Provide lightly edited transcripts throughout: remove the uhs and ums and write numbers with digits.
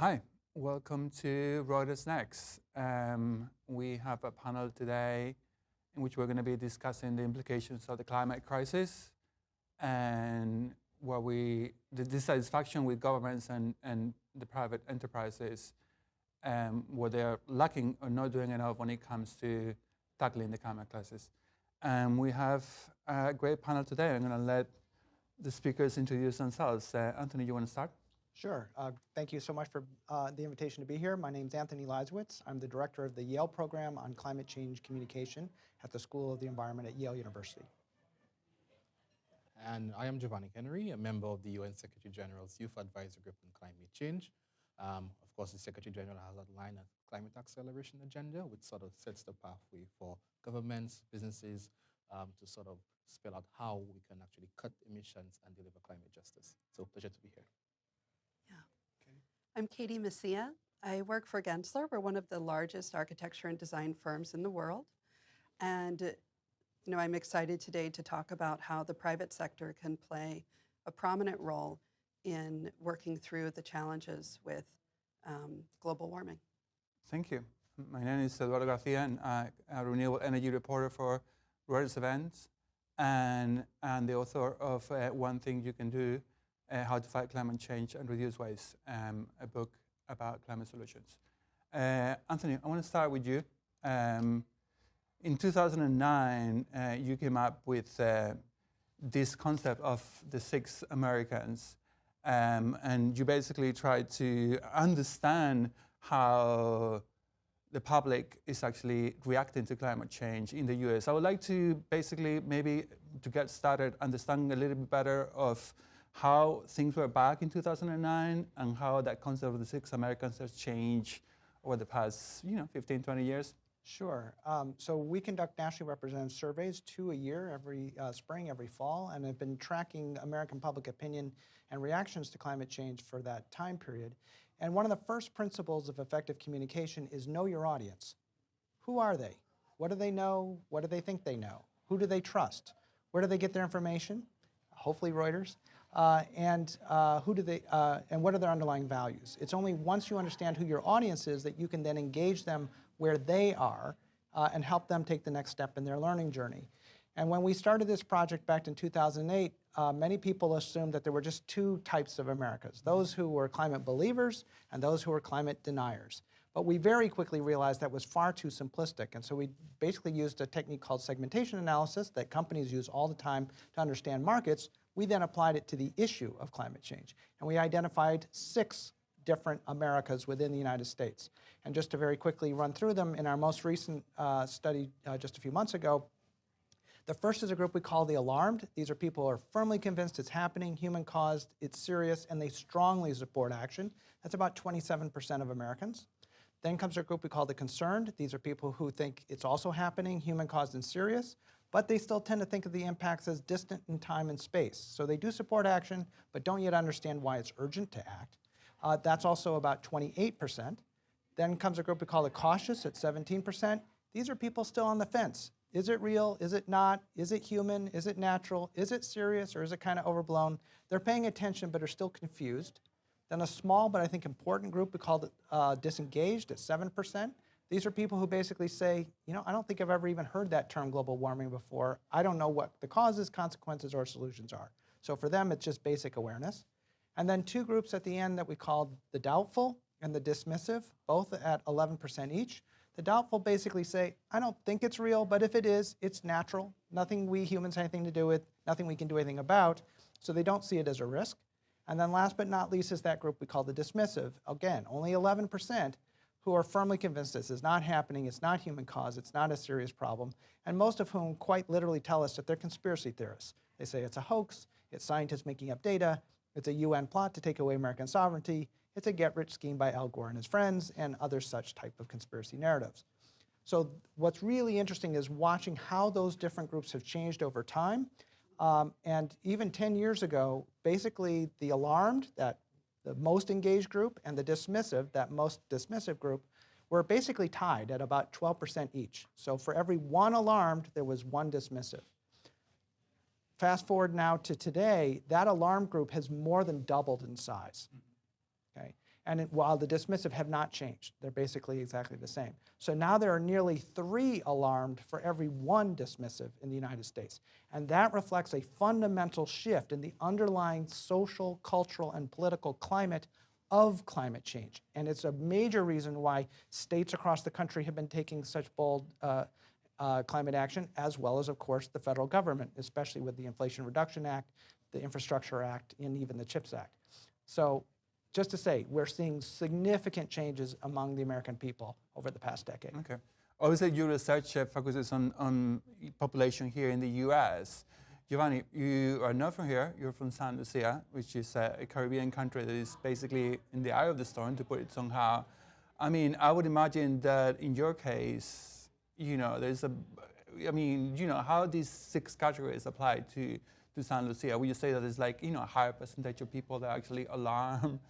Hi, welcome to Reuters Next. We have a panel today in which we're going to be discussing the implications of the climate crisis and the dissatisfaction with governments and the private enterprises, where they're lacking or not doing enough when it comes to tackling the climate crisis. We have a great panel today. I'm going to let the speakers introduce themselves. Anthony, you want to start? Sure. Thank you so much for the invitation to be here. My name is Anthony Leiserowitz. I'm the director of the Yale program on climate change communication at the School of the Environment at Yale University. And I am Jevanic Henry, a member of the UN Secretary General's Youth Advisory Group on Climate Change. Of course, the Secretary General has outlined a climate acceleration agenda, which sort of sets the pathway for governments, businesses, to sort of spell out how we can actually cut emissions and deliver climate justice. So, pleasure to be here. I'm Katie Mesia. I work for Gensler. We're one of the largest architecture and design firms in the world. And I'm excited today to talk about how the private sector can play a prominent role in working through the challenges with global warming. Thank you. My name is Eduardo Garcia, and I'm a renewable energy reporter for Reuters Events and the author of One Thing You Can Do, How to Fight Climate Change and Reduce Waste, a book about climate solutions. Anthony, I want to start with you. In 2009, you came up with this concept of the 6 Americans, and you basically tried to understand how the public is actually reacting to climate change in the US. I would like to basically, maybe to get started, understand a little bit better of how things were back in 2009 and how that concept of the 6 Americans has changed over the past 15, 20 years. Sure. So we conduct nationally representative surveys, 2 a year, every spring, every fall, and have been tracking American public opinion and reactions to climate change for that time period. And one of the first principles of effective communication is know your audience. Who are they? What do they know? What do they think they know? Who do they trust? Where do they get their information? Hopefully Reuters. And what are their underlying values? It's only once you understand who your audience is that you can then engage them where they are and help them take the next step in their learning journey. And when we started this project back in 2008, many people assumed that there were just 2 types of Americans, those who were climate believers and those who were climate deniers. But we very quickly realized that was far too simplistic, and so we basically used a technique called segmentation analysis that companies use all the time to understand markets. We then applied it to the issue of climate change, and we identified 6 different Americas within the United States. And just to very quickly run through them, in our most recent study just a few months ago, the first is a group we call the alarmed. These are people who are firmly convinced it's happening, human-caused, it's serious, and they strongly support action. That's about 27% of Americans. Then comes a group we call the concerned. These are people who think it's also happening, human-caused and serious, but they still tend to think of the impacts as distant in time and space. So they do support action, but don't yet understand why it's urgent to act. That's also about 28%. Then comes a group we call the cautious at 17%. These are people still on the fence. Is it real? Is it not? Is it human? Is it natural? Is it serious, or is it kind of overblown? They're paying attention, but are still confused. Then a small, but I think important group we call disengaged at 7%. These are people who basically say, I don't think I've ever even heard that term global warming before. I don't know what the causes, consequences, or solutions are. So for them, it's just basic awareness. And then 2 groups at the end that we called the doubtful and the dismissive, both at 11% each. The doubtful basically say, I don't think it's real, but if it is, it's natural. Nothing we humans have anything to do with, nothing we can do anything about. So they don't see it as a risk. And then last but not least is that group we call the dismissive. Again, only 11% who are firmly convinced this is not happening, it's not human caused, it's not a serious problem, and most of whom quite literally tell us that they're conspiracy theorists. They say it's a hoax, it's scientists making up data, it's a UN plot to take away American sovereignty, it's a get-rich scheme by Al Gore and his friends, and other such type of conspiracy narratives. So what's really interesting is watching how those different groups have changed over time. And even 10 years ago, basically the alarmed, the most engaged group, and the dismissive, that most dismissive group, were basically tied at about 12% each. So for every 1 alarmed, there was 1 dismissive. Fast forward now to today, that alarmed group has more than doubled in size. Okay? And while the dismissive have not changed, they're basically exactly the same. So now there are nearly 3 alarmed for every 1 dismissive in the United States. And that reflects a fundamental shift in the underlying social, cultural, and political climate of climate change. And it's a major reason why states across the country have been taking such bold climate action, as well as, of course, the federal government, especially with the Inflation Reduction Act, the Infrastructure Act, and even the CHIPS Act. So just to say, we're seeing significant changes among the American people over the past decade. Okay. Obviously, your research focuses on population here in the U.S. Giovanni, you are not from here. You're from San Lucia, which is a Caribbean country that is basically in the eye of the storm, to put it somehow. I mean, I would imagine that in your case, you know, how these 6 categories apply to San Lucia? Would you say that there's like, you know, a higher percentage of people that actually alarm?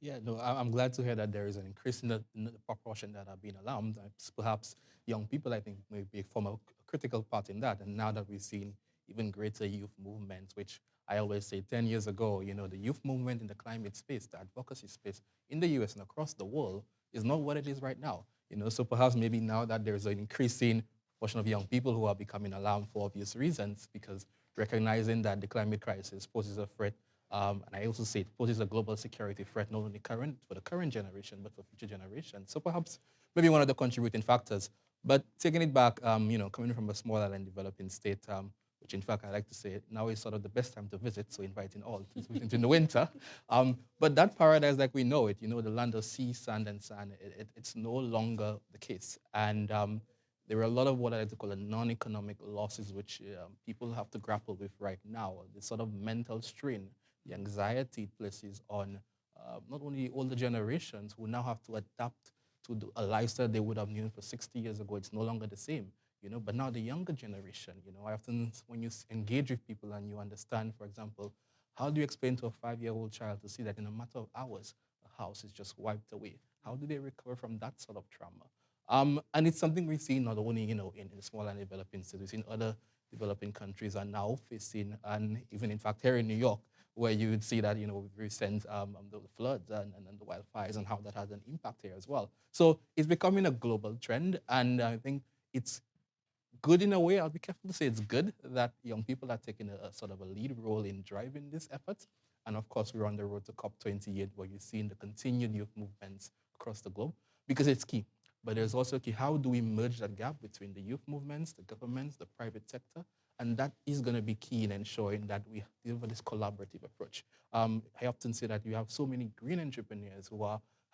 Yeah, no, I'm glad to hear that there is an increase in the proportion that are being alarmed. Perhaps young people, I think, may form a critical part in that. And now that we've seen even greater youth movements, which I always say 10 years ago, you know, the youth movement in the climate space, the advocacy space in the US and across the world is not what it is right now. You know, so perhaps maybe now that there's an increasing portion of young people who are becoming alarmed for obvious reasons, because recognizing that the climate crisis poses a threat. And I also say it poses a global security threat, not only for the current generation, but for future generations. So perhaps maybe one of the contributing factors. But taking it back, you know, coming from a small island developing state, which in fact I like to say now is sort of the best time to visit, so inviting all to visit in the winter. But that paradise like we know it, you know, the land of sea, sand, and sand, it's no longer the case. And there are a lot of what I like to call non-economic losses, which people have to grapple with right now. The sort of mental strain, the anxiety it places on not only older generations who now have to adapt to a lifestyle they would have known for 60 years ago. It's no longer the same, you know, but now the younger generation, you know, I often, when you engage with people and you understand, for example, how do you explain to a 5-year-old child to see that in a matter of hours, a house is just wiped away? How do they recover from that sort of trauma? And it's something we see not only, you know, in small and developing cities, in other developing countries are now facing, and even in fact here in New York, where you would see that, you know, with recent the floods and the wildfires and how that has an impact here as well. So it's becoming a global trend, and I think it's good in a way. I'll be careful to say it's good that young people are taking a sort of a lead role in driving this effort. And of course, we're on the road to COP28, where you're seeing the continued youth movements across the globe, because it's key. But there's also key, how do we merge that gap between the youth movements, the governments, the private sector? And that is going to be key in ensuring that we deliver this collaborative approach. I often say that you have so many green entrepreneurs who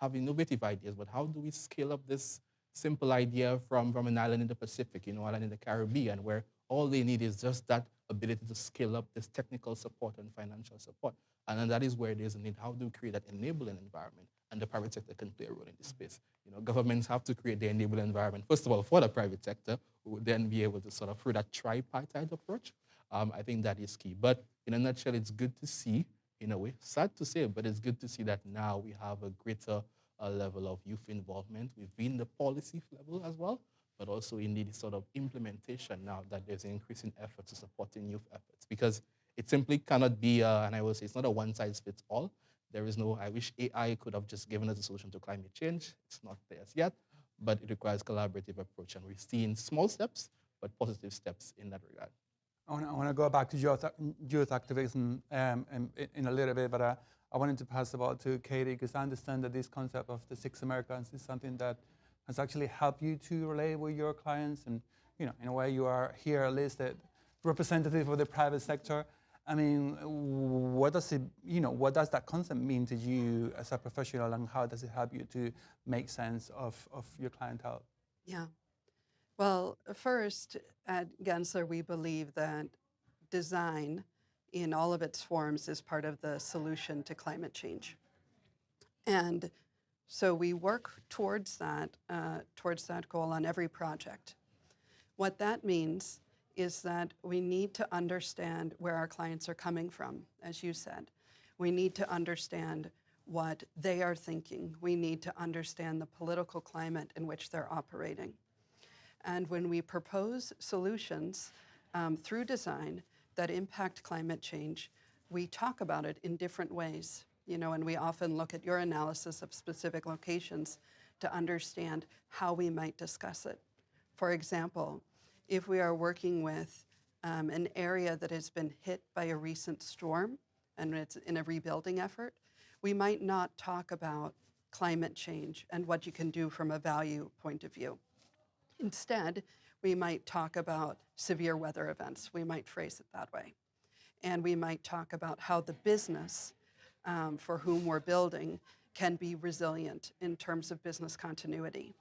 have innovative ideas, but how do we scale up this simple idea from an island in the Pacific, you know, island in the Caribbean, where all they need is just that ability to scale up this technical support and financial support. And then that is where there's a need. How do we create that enabling environment? And the private sector can play a role in this space. You know, governments have to create the enabling environment, first of all, for the private sector, who would then be able to sort of, through that tripartite approach, I think that is key. But in a nutshell, it's good to see, in a way, sad to say, but it's good to see that now we have a greater level of youth involvement within the policy level as well, but also in the sort of implementation now that there's an increasing effort to supporting youth efforts. Because it simply cannot be, and I will say it's not a one-size-fits-all. There is no, I wish AI could have just given us a solution to climate change. It's not there as yet, but it requires collaborative approach. And we're seeing small steps, but positive steps in that regard. I want to go back to youth activism in a little bit, but I wanted to pass the ball to Katie, because I understand that this concept of the 6 Americans is something that has actually helped you to relate with your clients. And, you know, in a way, you are here at least a representative of the private sector. I mean, what does that concept mean to you as a professional, and how does it help you to make sense of your clientele? Yeah. Well, first, at Gensler, we believe that design in all of its forms is part of the solution to climate change. And so we work towards that goal on every project. What that means is that we need to understand where our clients are coming from, as you said. We need to understand what they are thinking. We need to understand the political climate in which they're operating. And when we propose solutions through design that impact climate change, we talk about it in different ways. And we often look at your analysis of specific locations to understand how we might discuss it. For example, if we are working with an area that has been hit by a recent storm and it's in a rebuilding effort, we might not talk about climate change and what you can do from a value point of view. Instead, we might talk about severe weather events. We might phrase it that way. And we might talk about how the business for whom we're building can be resilient in terms of business continuity.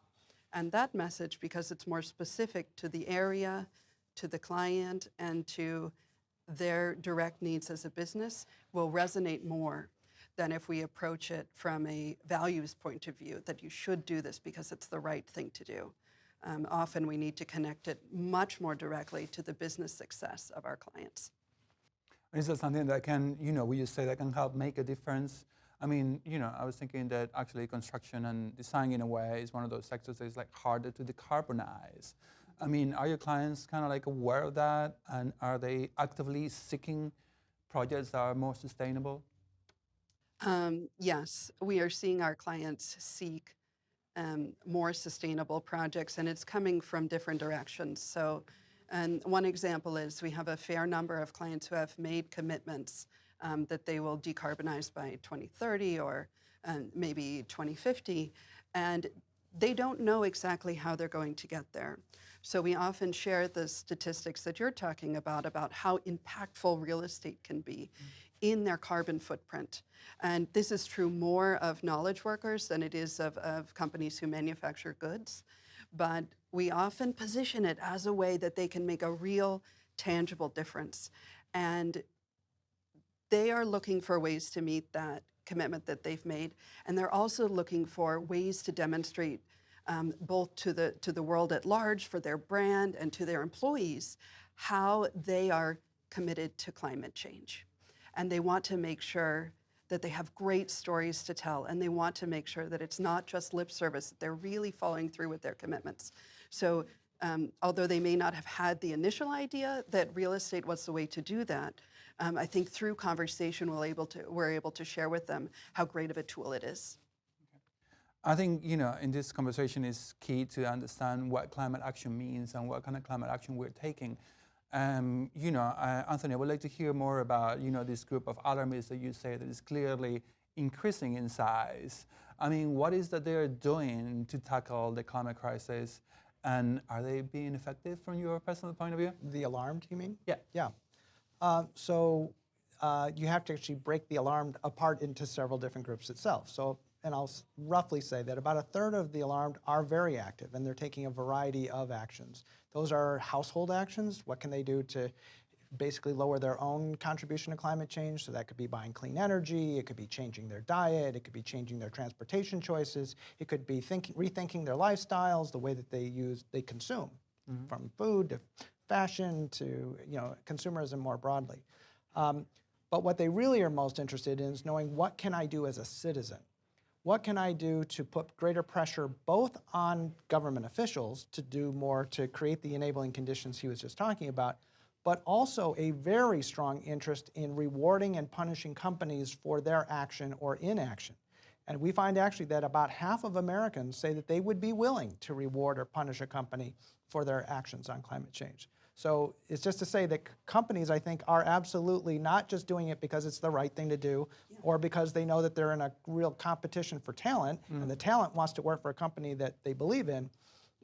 And that message, because it's more specific to the area, to the client, and to their direct needs as a business, will resonate more than if we approach it from a values point of view, that you should do this because it's the right thing to do. Often we need to connect it much more directly to the business success of our clients. Is that something that can, would you say that can help make a difference? I mean, I was thinking that actually construction and design in a way is one of those sectors that is like harder to decarbonize. I mean, are your clients kind of like aware of that, and are they actively seeking projects that are more sustainable? Yes, we are seeing our clients seek more sustainable projects, and it's coming from different directions. So, and one example is we have a fair number of clients who have made commitments that they will decarbonize by 2030 or maybe 2050, and they don't know exactly how they're going to get there. So we often share the statistics that you're talking about how impactful real estate can be in their carbon footprint. And this is true more of knowledge workers than it is of companies who manufacture goods. But we often position it as a way that they can make a real, tangible difference. And they are looking for ways to meet that commitment that they've made. And they're also looking for ways to demonstrate both to the world at large, for their brand, and to their employees, how they are committed to climate change. And they want to make sure that they have great stories to tell, and they want to make sure that it's not just lip service, that they're really following through with their commitments. So although they may not have had the initial idea that real estate was the way to do that, I think through conversation we're able to share with them how great of a tool it is. I think, in this conversation is key to understand what climate action means and what kind of climate action we're taking. Anthony, I would like to hear more about, this group of alarmists that you say that is clearly increasing in size. I mean, what is that they're doing to tackle the climate crisis, and are they being effective from your personal point of view? The alarmed, you mean? Yeah. Yeah. You have to actually break the alarmed apart into several different groups itself. And I'll roughly say that about a third of the alarmed are very active, and they're taking a variety of actions. Those are household actions. What can they do to basically lower their own contribution to climate change? So that could be buying clean energy, it could be changing their diet, it could be changing their transportation choices, it could be rethinking their lifestyles, the way that they consume, from food to fashion to consumerism more broadly. But what they really are most interested in is knowing, what can I do as a citizen? What can I do to put greater pressure both on government officials to do more to create the enabling conditions he was just talking about, but also a very strong interest in rewarding and punishing companies for their action or inaction. And we find actually that about half of Americans say that they would be willing to reward or punish a company for their actions on climate change. So it's just to say that companies, I think, are absolutely not just doing it because it's the right thing to do, or because they know that they're in a real competition for talent, and the talent wants to work for a company that they believe in,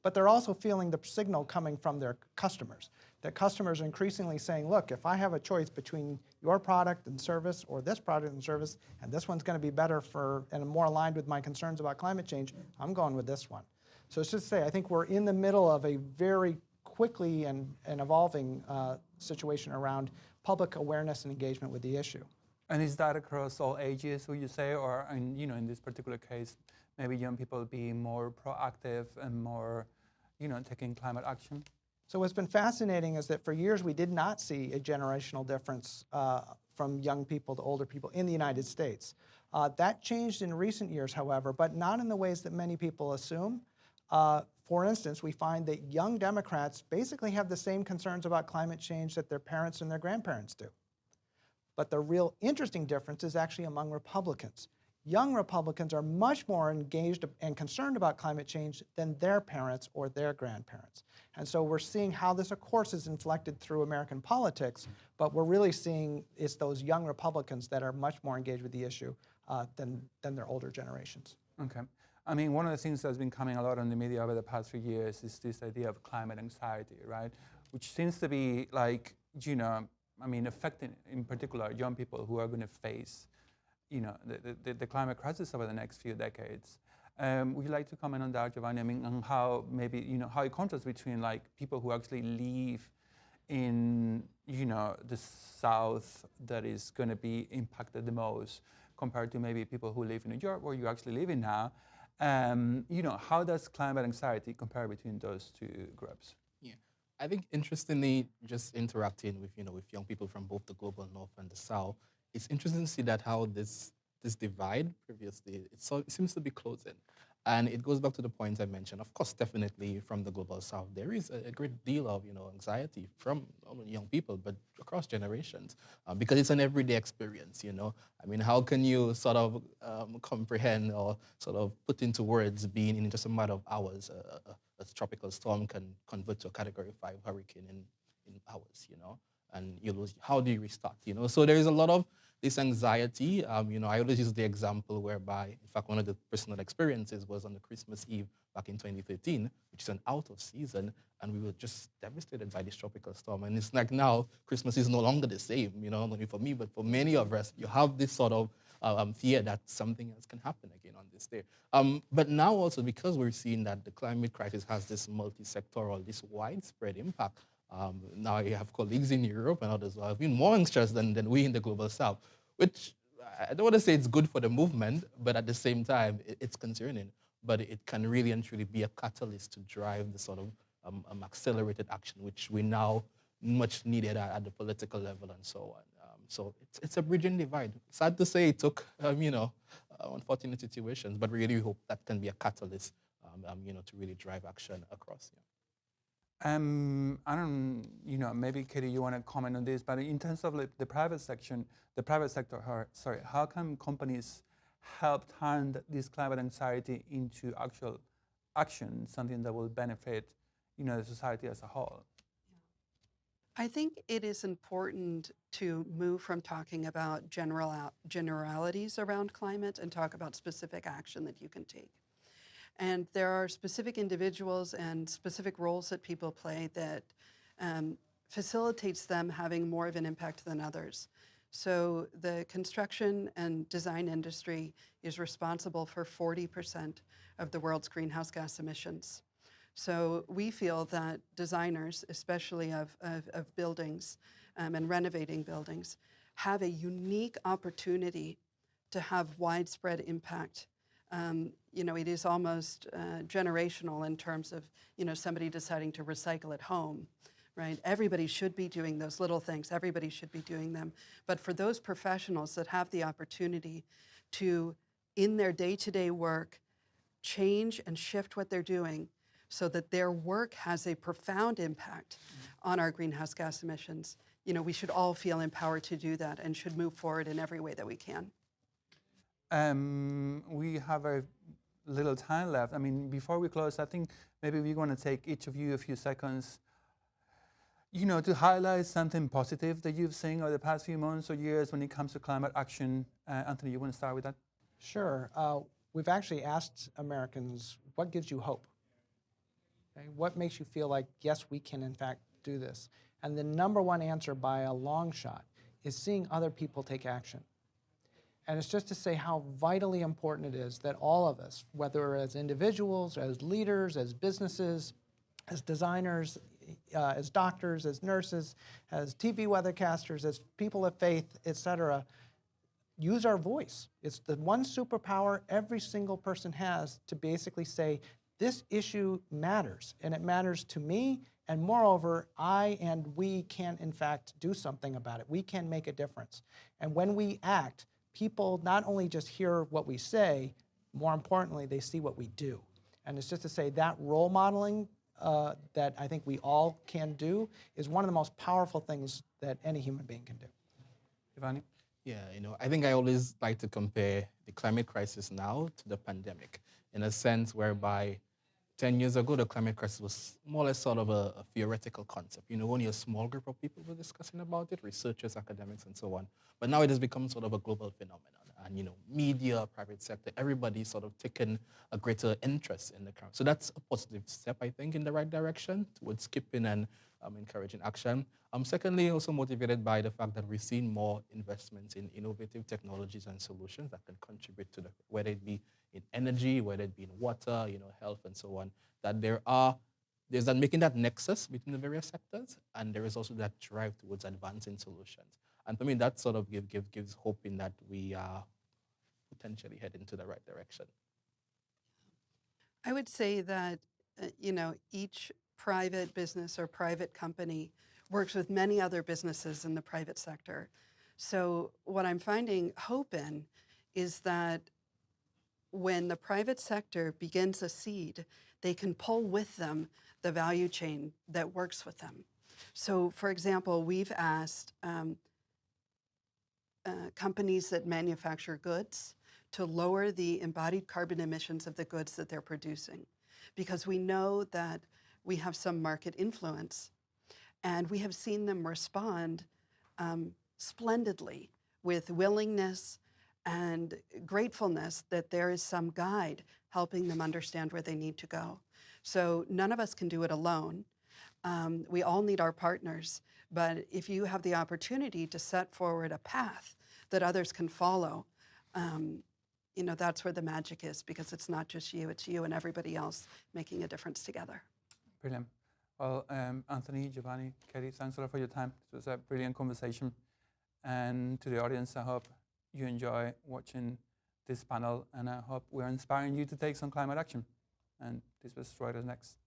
but they're also feeling the signal coming from their customers. That customers are increasingly saying, look, if I have a choice between your product and service or this product and service, and this one's going to be better and more aligned with my concerns about climate change, I'm going with this one. So it's just to say, I think we're in the middle of a very quickly and evolving situation around public awareness and engagement with the issue. And is that across all ages, would you say, or in this particular case, maybe young people being more proactive and more, taking climate action? So what's been fascinating is that for years we did not see a generational difference from young people to older people in the United States. That changed in recent years, however, but not in the ways that many people assume. For instance, we find that young Democrats basically have the same concerns about climate change that their parents and their grandparents do. But the real interesting difference is actually among Republicans. Young Republicans are much more engaged and concerned about climate change than their parents or their grandparents. And so we're seeing how this, of course, is inflected through American politics, but we're really seeing it's those young Republicans that are much more engaged with the issue than their older generations. Okay. I mean, one of the things that's been coming a lot on the media over the past few years is this idea of climate anxiety, right? Which seems to be like, you know, I mean, affecting in particular young people who are going to face, you know, the climate crisis over the next few decades. Would you like to comment on that, Giovanni? I mean, on how maybe, you know, how it contrasts between like people who actually live in, you know, the South that is going to be impacted the most compared to maybe people who live in New York, where you actually live in now. You know, how does climate anxiety compare between those two groups? Yeah, I think interestingly, just interacting with with young people from both the global North and the South, it's interesting to see that how this divide previously it seems to be closing, and it goes back to the point I mentioned. Of course, definitely from the global South, there is a great deal of anxiety from not only young people but across generations because it's an everyday experience. I mean, how can you sort of comprehend or sort of put into words being in just a matter of hours a tropical storm can convert to a Category 5 hurricane in hours, and you lose. How do you restart? So there is a lot of this anxiety. I always use the example whereby, in fact, one of the personal experiences was on the Christmas Eve back in 2013, which is an out of season, and we were just devastated by this tropical storm. And it's like now Christmas is no longer the same, not only for me, but for many of us. You have this sort of fear that something else can happen again on this day. But now also, because we're seeing that the climate crisis has this multi-sectoral, this widespread impact, now you have colleagues in Europe and others who have been more anxious than we in the global South, which I don't want to say it's good for the movement, but at the same time, it's concerning. But it can really and truly be a catalyst to drive the sort of accelerated action, which we now much needed at the political level and so on. So it's a bridging divide. Sad to say it took, unfortunate situations, but really we hope that can be a catalyst, to really drive action across. Yeah. I don't, maybe Katie, you want to comment on this, but in terms of the private sector, how can companies help turn this climate anxiety into actual action, something that will benefit, the society as a whole? I think it is important to move from talking about generalities around climate and talk about specific action that you can take. And there are specific individuals and specific roles that people play that facilitates them having more of an impact than others. So the construction and design industry is responsible for 40% of the world's greenhouse gas emissions. So we feel that designers, especially of buildings and renovating buildings, have a unique opportunity to have widespread impact. It is almost generational in terms of, somebody deciding to recycle at home, right? Everybody should be doing those little things. Everybody should be doing them. But for those professionals that have the opportunity to, in their day-to-day work, change and shift what they're doing so that their work has a profound impact on our greenhouse gas emissions, we should all feel empowered to do that and should move forward in every way that we can. We have a little time left. I mean, before we close, I think maybe we're going to take each of you a few seconds, to highlight something positive that you've seen over the past few months or years when it comes to climate action. Anthony, you want to start with that? Sure. We've actually asked Americans, what gives you hope? Okay? What makes you feel like, yes, we can in fact do this? And the number one answer by a long shot is seeing other people take action. And it's just to say how vitally important it is that all of us, whether as individuals, as leaders, as businesses, as designers, as doctors, as nurses, as TV weathercasters, as people of faith, etc., use our voice. It's the one superpower every single person has to basically say, this issue matters, and it matters to me, and moreover, I and we can in fact do something about it. We can make a difference. And when we act, people not only just hear what we say, more importantly, they see what we do. And it's just to say that role modeling that I think we all can do is one of the most powerful things that any human being can do. Giovanni? Yeah, I think I always like to compare the climate crisis now to the pandemic in a sense whereby 10 years ago, the climate crisis was more or less sort of a theoretical concept. Only a small group of people were discussing about it, researchers, academics, and so on. But now it has become sort of a global phenomenon. And, media, private sector, everybody sort of taken a greater interest in the current. So that's a positive step, I think, in the right direction towards keeping and encouraging action. Secondly, also motivated by the fact that we've seen more investments in innovative technologies and solutions that can contribute to whether it be in energy, whether it be in water, health, and so on, that there's that making that nexus between the various sectors, and there is also that drive towards advancing solutions. And for me, that sort of gives hope in that we are potentially heading to the right direction. I would say that, each private business or private company works with many other businesses in the private sector. So what I'm finding hope in is that when the private sector begins a seed, they can pull with them the value chain that works with them. So, for example, we've asked companies that manufacture goods to lower the embodied carbon emissions of the goods that they're producing, because we know that we have some market influence, and we have seen them respond splendidly with willingness and gratefulness that there is some guide helping them understand where they need to go. So none of us can do it alone. We all need our partners, but if you have the opportunity to set forward a path that others can follow, that's where the magic is, because it's not just you, it's you and everybody else making a difference together. Brilliant. Well, Anthony, Giovanni, Katie, thanks a lot for your time. It was a brilliant conversation. And to the audience, I hope you enjoy watching this panel, and I hope we're inspiring you to take some climate action. And this was Reuters Next.